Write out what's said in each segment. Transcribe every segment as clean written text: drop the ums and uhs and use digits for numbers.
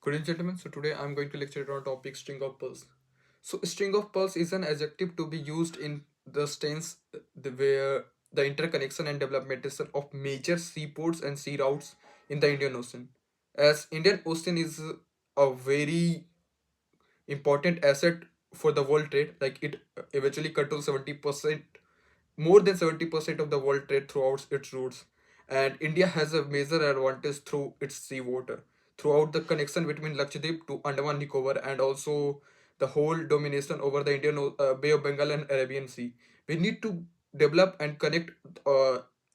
Good evening, gentlemen. So today I'm going to lecture on topic string of pearls. So string of pearls is an adjective to be used in the tense where the interconnection and developmentation of major seaports and sea routes in the Indian Ocean. As Indian Ocean is a very important asset for the world trade, like it eventually controls 70%, more than 70% of the world trade throughout its routes. And India has a major advantage through its seawater, throughout the connection between Lakshadweep to Andaman Nicobar, and also the whole domination over the Bay of Bengal and Arabian Sea. We need to develop and connect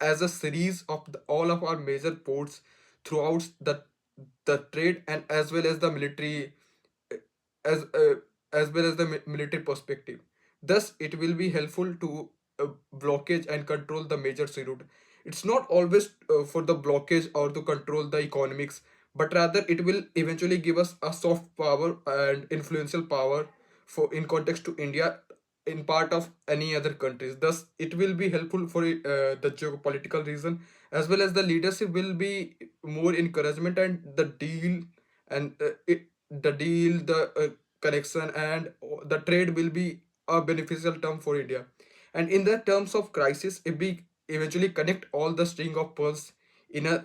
as a series of all of our major ports throughout the trade, and as well as the military, as uh, as well as the military perspective. Thus, it will be helpful to blockage and control the major sea route. It's not always for the blockage or to control the economics, but rather it will eventually give us a soft power and influential power for in context to India in part of any other countries. Thus, it will be helpful for the geopolitical reason, as well as the leadership will be more encouragement, and the deal and the connection and the trade will be a beneficial term for India. And in the terms of crisis, if we eventually connect all the string of pearls in a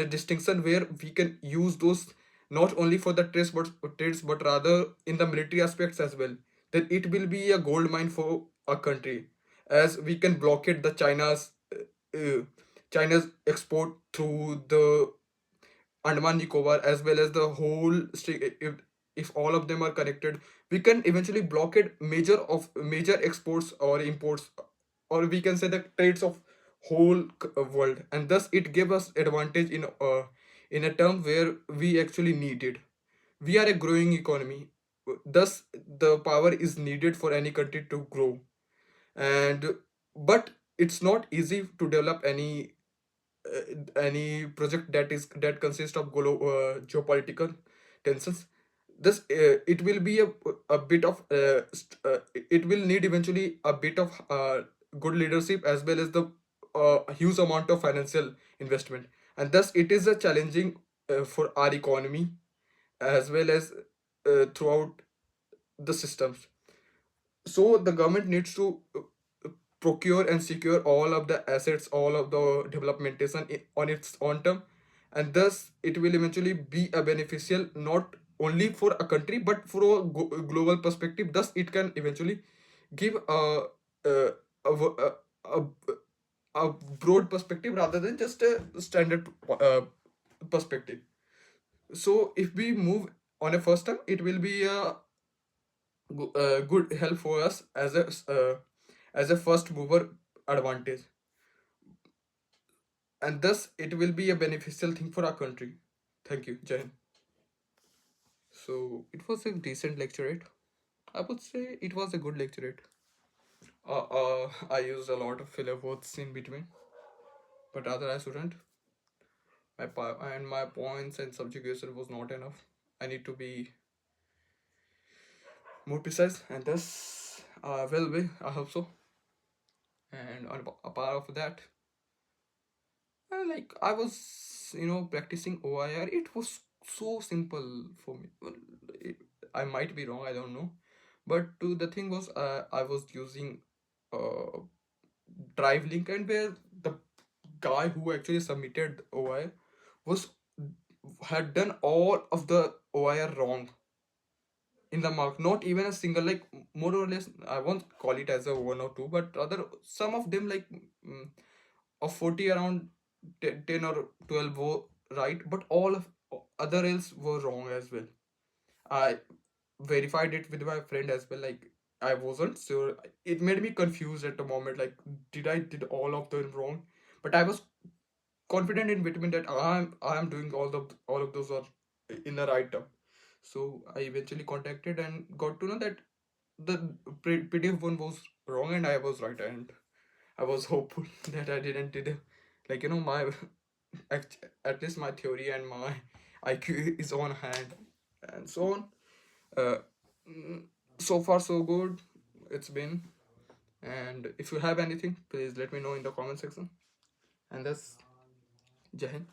distinction where we can use those not only for the trades but rather in the military aspects as well, then it will be a gold mine for a country, as we can blockade the China's export through the Andaman Nicobar, as well as the whole if all of them are connected, we can eventually blockade major exports or imports, or we can say the trades of whole world, and thus it gave us advantage in a term where we actually need it. We are a growing economy, thus the power is needed for any country to grow. And but it's not easy to develop any project that consists of geopolitical tensions. This it will be a bit of it will need eventually a bit of good leadership, as well as the huge amount of financial investment, and thus it is a challenging for our economy, as well as throughout the systems. So the government needs to procure and secure all of the assets, all of the developmentation on its own term, and thus it will eventually be a beneficial not only for a country but for a global perspective. Thus, it can eventually give a, a, a, a broad perspective rather than just a standard perspective. So, if we move on a first term, it will be a good help for us as a first mover advantage, and thus it will be a beneficial thing for our country. Thank you, Jai Hind. So it was a decent lecturate. I would say it was a good lecturate. I used a lot of filler words in between, but rather I shouldn't. And my points and subjugation was not enough. I need to be more precise, and thus will be. I hope so. And apart of that, like I was, practicing OIR. It was so simple for me. Well, it, I might be wrong. I don't know, but the thing was, I was using uh Drive link, and where the guy who actually submitted OIR was had done all of the OIR wrong in the mark. Not even a single, like more or less. I won't call it as a one or two, but rather some of them, like of 40 around 10 or 12 were right, but all of other else were wrong as well. I verified it with my friend as well, like I wasn't sure. It made me confused at the moment, like did all of them wrong, but I was confident in between that I am doing all of those are in the right term. So I eventually contacted and got to know that the PDF one was wrong and I was right, and I was hopeful that I didn't did it. Like my at least my theory and my IQ is on hand, and so on. Uh, mm, so far so good. It's been, and if you have anything, please let me know in the comment section. And that's Jai Hind.